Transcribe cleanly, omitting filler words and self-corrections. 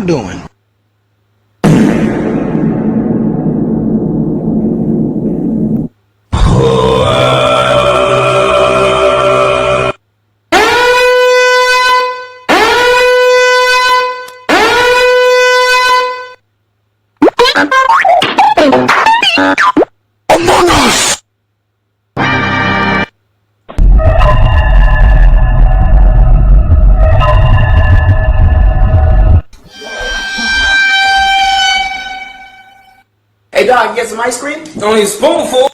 doing? Among Us! Hey dog, you get some ice cream? Only a spoonful.